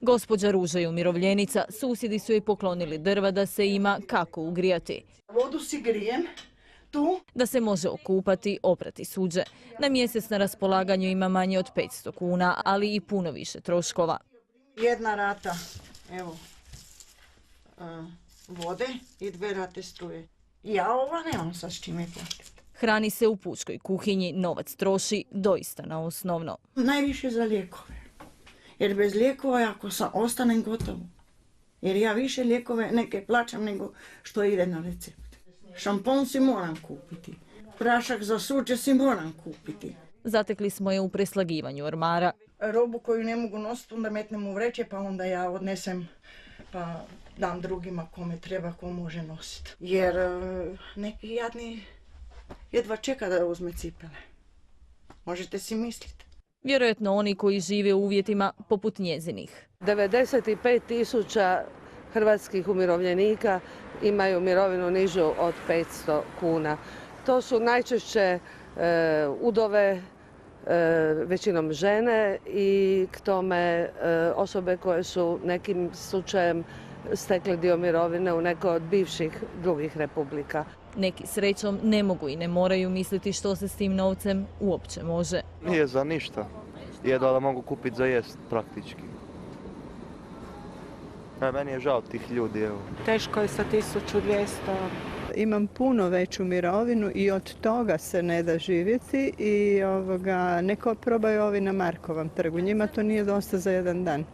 Gospođa Ruža je umirovljenica, susjedi su joj poklonili drva da se ima kako ugrijati. Vodu si grijem tu. Da se može okupati, oprati suđe. Na mjesec na raspolaganju ima manje od 500 kuna, ali i puno više troškova. Jedna rata, evo, vode i 2 rate struje. Ja ova nemam sa s čime platiti. Hrani se u pučkoj kuhinji, novac troši doista na osnovno. Najviše za lijekove. Jer bez lijekova ako ostanem gotovo. Jer ja više lijekove neke plaćam nego što ide na recept. Šampon si moram kupiti. Prašak za suđe si moram kupiti. Zatekli smo je u preslagivanju ormara. Robu koju ne mogu nositi, onda metnem u vreće, pa onda ja odnesem, pa dam drugima kome treba, ko može nositi. Jer neki jadni jedva čeka da uzme cipele. Možete si misliti. Vjerojatno oni koji žive u uvjetima poput njezinih. 95.000 hrvatskih umirovljenika imaju mirovinu nižu od 500 kuna. To su najčešće udove, većinom žene i k tome osobe koje su nekim slučajem stekle dio mirovine u nekoj od bivših drugih republika. Neki srećom ne mogu i ne moraju misliti što se s tim novcem uopće može. Nije za ništa. Jedva da mogu kupiti za jest praktički. Meni je žao tih ljudi. Evo. Teško je sa 1200. Imam puno veću mirovinu i od toga se ne da živjeti i neko probaju ovi na Markovom trgu. Njima to nije dosta za jedan dan.